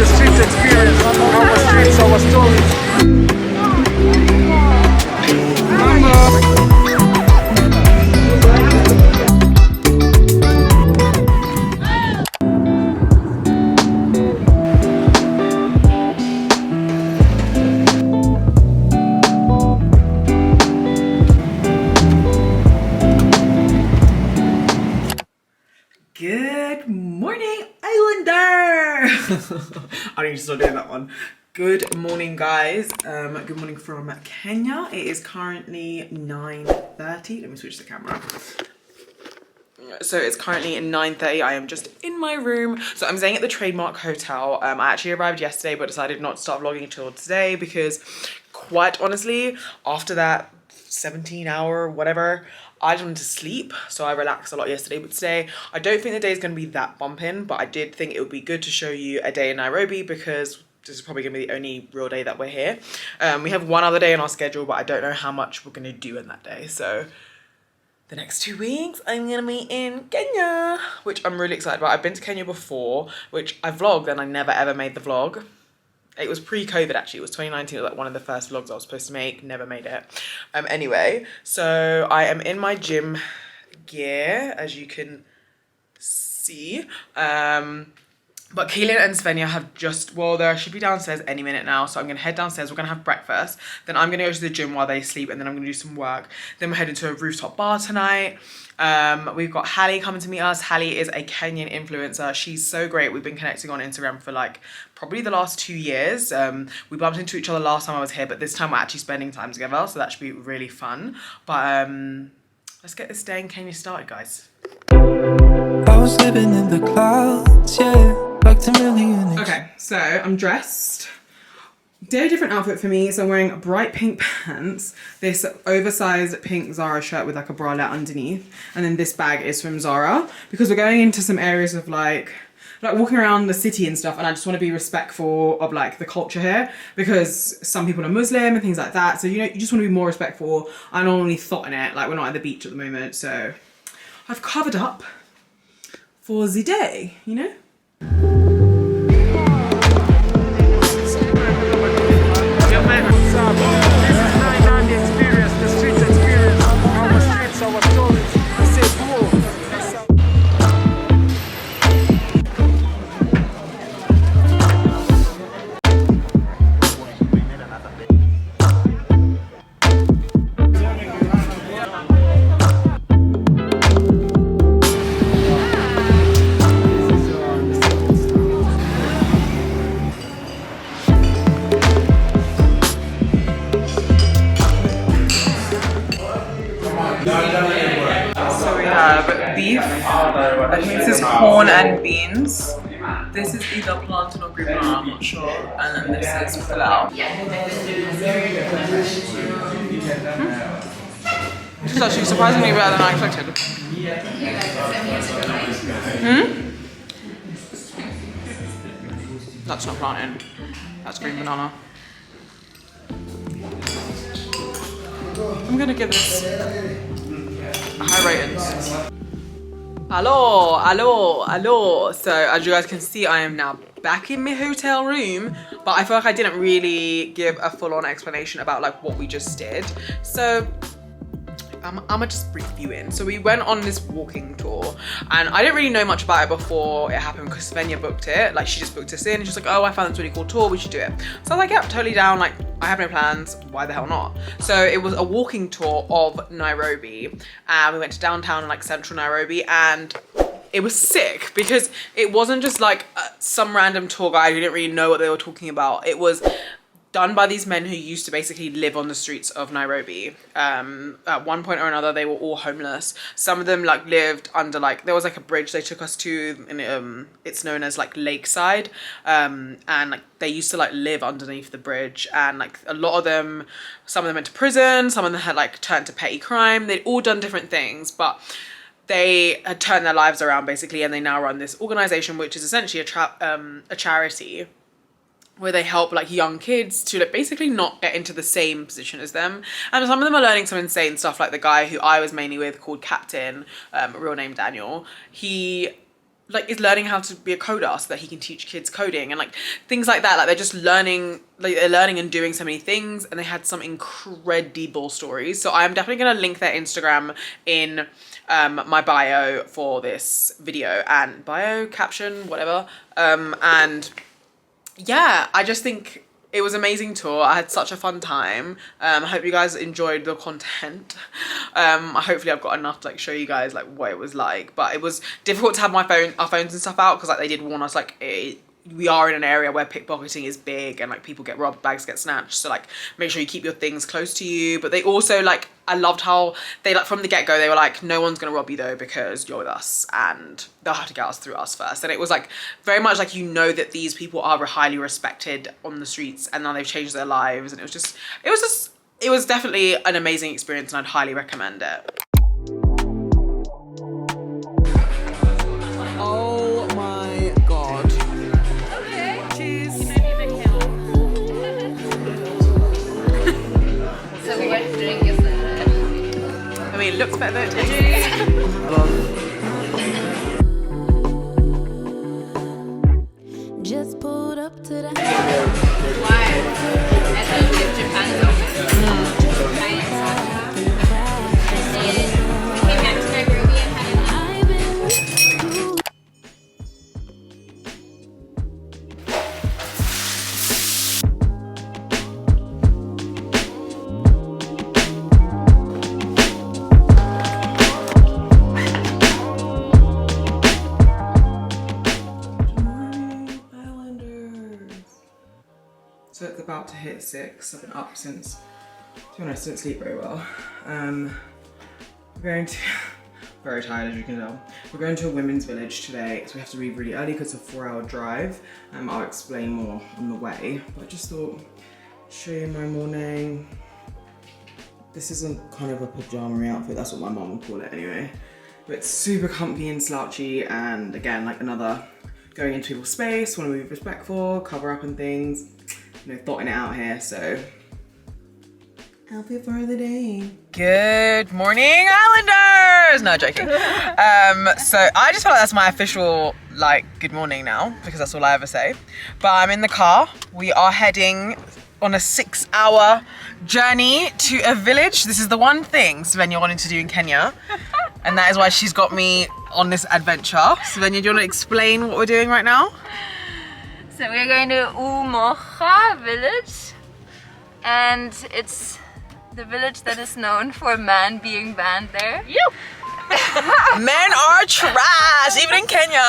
the street experience, our streets, our stories. Good morning, Islander! I need to start doing that one. Good morning, guys. Good morning from Kenya. It is currently 9:30. Let me switch the camera. So it's currently 9:30. I am just in my room. So I'm staying at the Trademark Hotel. I actually arrived yesterday, but decided not to start vlogging until today because, quite honestly, after that 17-hour whatever, I just wanted to sleep, so I relaxed a lot yesterday. But today, I don't think the day is going to be that bumping, but I did think it would be good to show you a day in Nairobi because this is probably going to be the only real day that we're here. We have one other day in our schedule, but I don't know how much we're going to do in that day. So the next 2 weeks, I'm going to be in Kenya, which I'm really excited about. I've been to Kenya before, which I vlogged and I never ever made the vlog. It was pre-COVID actually, it was 2019, it was like one of the first vlogs I was supposed to make, never made it. Anyway, so I am in my gym gear, as you can see. But Keelan and Svenja have just, well, they should be downstairs any minute now, so I'm gonna head downstairs, we're gonna have breakfast, then I'm gonna go to the gym while they sleep, and then I'm gonna do some work. Then we're heading to a rooftop bar tonight. We've got Hallie coming to meet us. Hallie is a Kenyan influencer. She's so great. We've been connecting on Instagram for like probably the last 2 years. We bumped into each other last time I was here, but this time we're actually spending time together, so that should be really fun. But let's get this day in Kenya started, guys. I was living in the clouds, yeah. Okay, so I'm dressed. Did a different outfit for me. So I'm wearing bright pink pants, this oversized pink Zara shirt with like a bralette underneath, and then this bag is from Zara because we're going into some areas of like walking around the city and stuff, and I just want to be respectful of like the culture here because some people are Muslim and things like that. So, you know, you just want to be more respectful. I don't want any thought in it. Like, we're not at the beach at the moment, so I've covered up for the day, you know? This is Nairobi experience, the street experience, our streets, our stories. I say, whoa. So we have beef, I think this is corn and beans. This is either plantain or green banana, I'm not sure. And then this is pilau. This is actually surprisingly better than I expected. That's not plantain, that's green banana. I'm gonna give this high ratings. Hello. So as you guys can see, I am now back in my hotel room, but I feel like I didn't really give a full-on explanation about like what we just did. So I'ma just brief you in. So we went on this walking tour, and I didn't really know much about it before it happened because Svenja booked it. Like, she just booked us in and she's like, oh, I found this really cool tour, we should do it. So I was like, yeah, totally down. Like, I have no plans, why the hell not? So it was a walking tour of Nairobi, and we went to downtown, like central Nairobi, and it was sick because it wasn't just like some random tour guide who didn't really know what they were talking about. It was done by these men who used to basically live on the streets of Nairobi. At one point or another, they were all homeless. Some of them like lived under like, there was like a bridge they took us to, and it's known as like Lakeside. And like they used to like live underneath the bridge, and like a lot of them, some of them went to prison, some of them had like turned to petty crime. They'd all done different things, but they had turned their lives around basically, and they now run this organization, which is essentially a charity where they help like young kids to like basically not get into the same position as them. And some of them are learning some insane stuff, like the guy who I was mainly with called Captain, real name Daniel. He like is learning how to be a coder so that he can teach kids coding and like things like that. Like they're just learning, like they're learning and doing so many things, and they had some incredible stories. So I'm definitely gonna link their Instagram in my bio for this video, and bio, caption, whatever. And yeah, I just think it was an amazing tour. I had such a fun time. I hope you guys enjoyed the content. Hopefully I've got enough to like show you guys like what it was like, but it was difficult to have our phones and stuff out because like they did warn us like we are in an area where pickpocketing is big and like people get robbed, bags get snatched, so like make sure you keep your things close to you. But they also like, I loved how they like from the get-go they were like, no one's gonna rob you though because you're with us and they'll have to get us through us first. And it was like very much like, you know, that these people are highly respected on the streets and now they've changed their lives, and it was definitely an amazing experience, and I'd highly recommend it. Oh my god. So we went to drink yesterday. I mean, it looks better than it Just pulled up to the Why? I thought if Japan is open. China is open. And then we came back to Nairobi and had an I've been So it's about to hit 6. I've been up since, to be honest, I didn't sleep very well. We're going to, very tired as you can tell. We're going to a women's village today, so we have to leave really early because it's a 4-hour drive. I'll explain more on the way, but I just thought, show you my morning. This isn't kind of a pajama outfit, that's what my mom would call it anyway. But it's super comfy and slouchy, and again, like another going into people's space, want to be respectful, cover up and things. You know, thoughting it out here, so outfit for the day. Good morning, Islanders! No, joking. So I just feel like that's my official, like, good morning now, because that's all I ever say. But I'm in the car. We are heading on a 6-hour journey to a village. This is the one thing Svenja wanted to do in Kenya, and that is why she's got me on this adventure. Svenja, do you want to explain what we're doing right now? So we're going to Umoja village, and it's the village that is known for men being banned there. Men are trash, even in Kenya.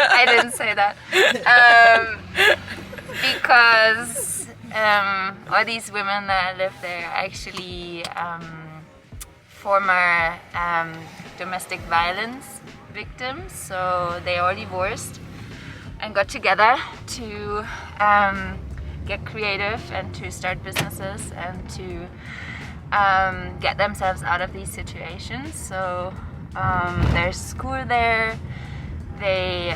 I didn't say that. Because all these women that live there are actually former domestic violence victims, so they all divorced and got together to get creative and to start businesses and to get themselves out of these situations. So there's school there, they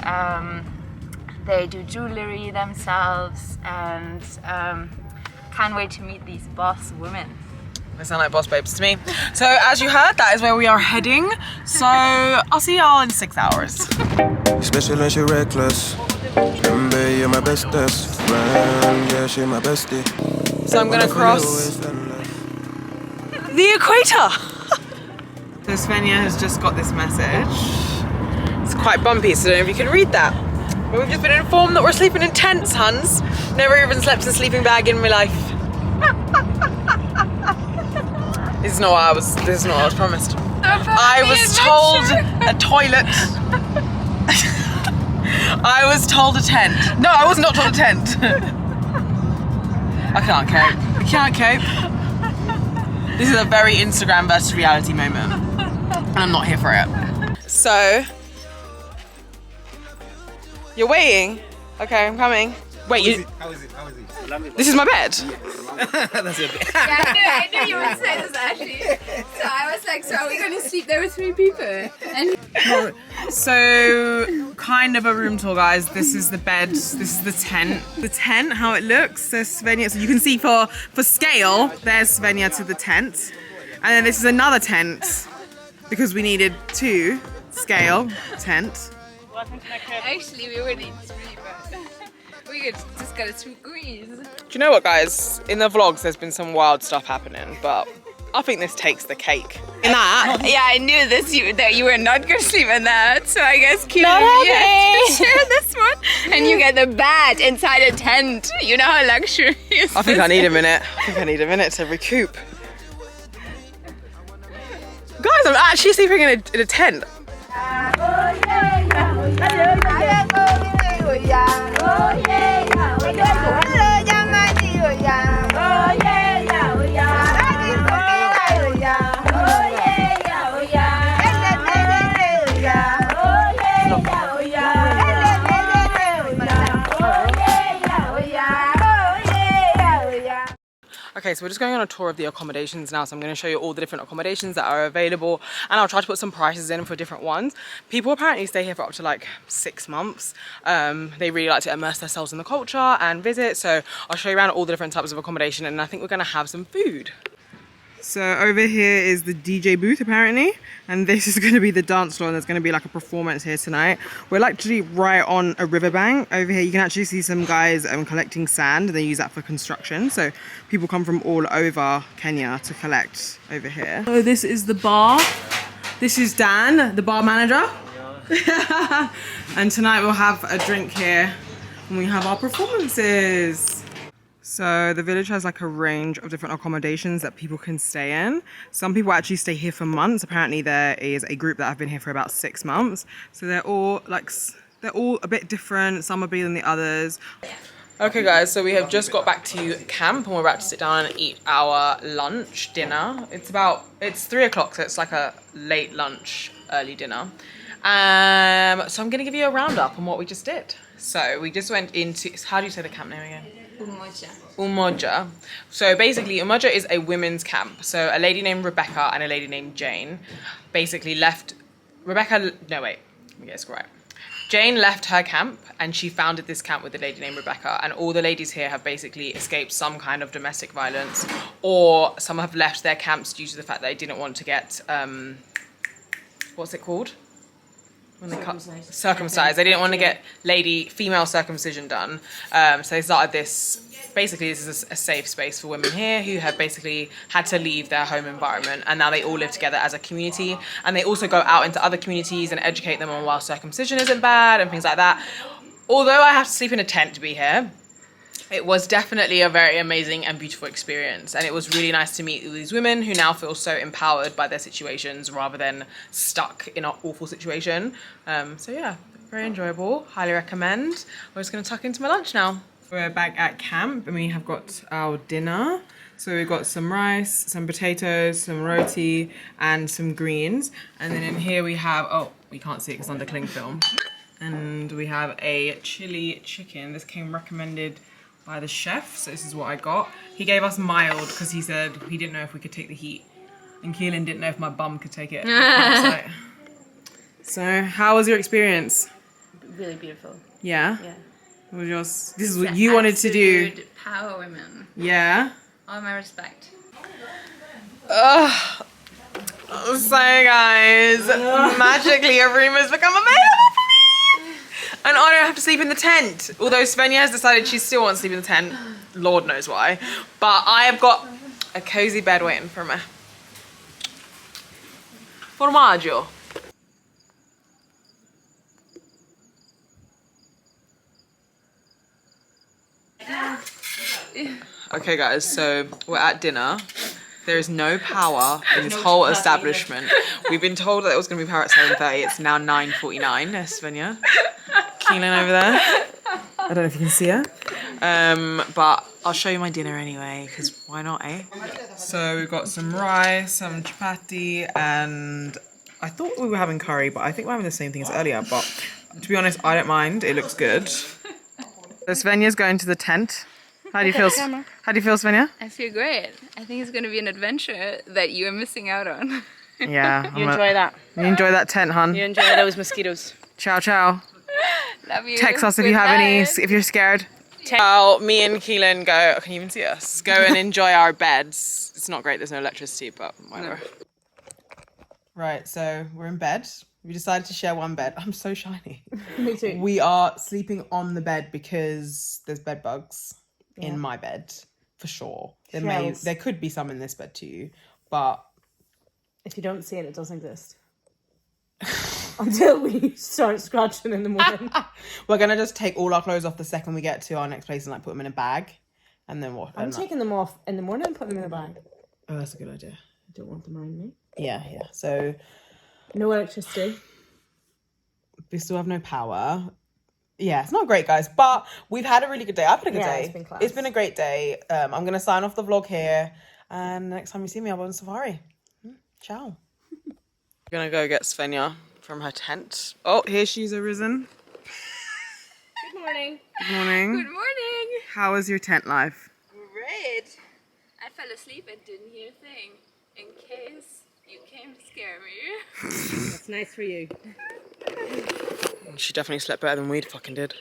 do jewelry themselves, and can't wait to meet these boss women. They sound like boss babes to me. So as you heard, that is where we are heading. So I'll see y'all in 6 hours. Especially when she reckless. Remember, you're my bestest friend. Yeah, she my bestie. So I'm gonna cross the equator. So Svenja has just got this message. It's quite bumpy, so I don't know if you can read that. But we've just been informed that we're sleeping in tents, Hans. Never even slept in a sleeping bag in my life. This is not what I was promised. I was told a toilet. I was told a tent. No, I was not told a tent. I can't cope. I can't cope. This is a very Instagram versus reality moment. And I'm not here for it. So, you're waiting? Okay, I'm coming. Wait, you... How is it? This is my bed? That's your bed. Yeah, I knew you would say this actually. So I was like, so are we going to sleep there with 3 people? And so, kind of a room tour, guys. This is the bed. This is the tent. The tent, how it looks. So Svenja, so you can see for scale, there's Svenja to the tent. And then this is another tent because we needed 2 scale tent. Actually, we would need 3, but we just got 2 greens. Do you know what, guys? In the vlogs, there's been some wild stuff happening, but I think this takes the cake. In that, Yeah, I knew that you were not gonna sleep in that, so I guess Kira, Not you have to share this one. And you get the bed inside a tent. You know how luxurious. I think I need a minute. I think I need a minute to recoup. Guys, I'm actually sleeping in a tent. Okay, so we're just going on a tour of the accommodations now, so I'm going to show you all the different accommodations that are available, and I'll try to put some prices in for different ones. People apparently stay here for up to like 6 months. They really like to immerse themselves in the culture and visit, so I'll show you around all the different types of accommodation, and I think we're going to have some food. So over here is the DJ booth apparently, and this is going to be the dance floor, and there's going to be like a performance here tonight. We're actually right on a riverbank. Over here you can actually see some guys collecting sand. They use that for construction, so people come from all over Kenya to collect over here. So this is the bar. This is Dan, the bar manager. And tonight we'll have a drink here when we have our performances. So the village has like a range of different accommodations that people can stay in. Some people actually stay here for months. Apparently there is a group that have been here for about 6 months. So they're all a bit different. Some are bigger than the others. Okay guys, so we have just got back to camp and we're about to sit down and eat our dinner. It's 3 o'clock, so it's like a late lunch, early dinner. So I'm gonna give you a roundup on what we just did. So we just went into, how do you say the camp name again? Umoja. So basically Umoja is a women's camp. So a lady named Rebecca and a lady named Jane basically left, Jane left her camp and she founded this camp with a lady named Rebecca, and all the ladies here have basically escaped some kind of domestic violence, or some have left their camps due to the fact that they didn't want to get, what's it called? When they circumcised. They didn't want to get female circumcision done. So they started this. Basically, this is a safe space for women here who have basically had to leave their home environment, and now they all live together as a community. And they also go out into other communities and educate them on why circumcision isn't bad and things like that. Although I have to sleep in a tent to be here, it was definitely a very amazing and beautiful experience, and it was really nice to meet these women who now feel so empowered by their situations rather than stuck in an awful situation. So yeah, very enjoyable, highly recommend. I'm just going to tuck into my lunch now. We're back at camp and we have got our dinner. So we've got some rice, some potatoes, some roti and some greens, and then in here we have, oh, we can't see it because it's under cling film, and we have a chili chicken. This came recommended by the chef, so this is what I got. He gave us mild because he said he didn't know if we could take the heat, and Keelan didn't know if my bum could take it. So how was your experience? Really beautiful. Yeah? Yeah. What was yours? This is what you wanted to do. Absolute power women. Yeah? All my respect. Ugh. So guys, magically a room has become available for me! And I don't have to sleep in the tent. Although Svenja has decided she still wants to sleep in the tent. Lord knows why. But I have got a cozy bed waiting for me. Formaggio. Okay guys, so we're at dinner. There is no power in this whole establishment. We've been told that it was going to be power at 7:30. It's now 9:49. There's Svenja. Keelan over there. I don't know if you can see her. But I'll show you my dinner anyway, because why not, eh? So we've got some rice, some chapati, and I thought we were having curry, but I think we're having the same thing as earlier. But to be honest, I don't mind. It looks good. So Svenja's going to the tent. How do you feel? How do you feel, Svenja? I feel great. I think it's going to be an adventure that you are missing out on. Yeah. You enjoy that. You enjoy that tent, hun. You enjoy those mosquitoes. Ciao, ciao. Love you. Text us if Good you have any, night. if you're scared. Well, me and Keelan go, can you even see us? Go and enjoy our beds. It's not great, there's no electricity, but whatever. Right, so we're in bed. We decided to share one bed. I'm so shiny. Me too. We are sleeping on the bed because there's bed bugs in my bed, for sure. There could be some in this bed too, but... If you don't see it, it doesn't exist. Until we start scratching in the morning. We're going to just take all our clothes off the second we get to our next place and like put them in a bag. And then what? I'm taking them off in the morning and putting them in a bag. Oh, that's a good idea. I don't want them around me. Yeah. So... No electricity. We still have no power. Yeah, it's not great, guys, but we've had a really good day. I've had a good day. It's been class. It's been a great day. I'm going to sign off the vlog here. And next time you see me, I'll be on safari. Ciao. We're going to go get Svenja from her tent. Oh, here she's arisen. Good morning. Good morning. Good morning. How was your tent life? Great. I fell asleep and didn't hear a thing in case you came to scare me. That's nice for you. She definitely slept better than we fucking did.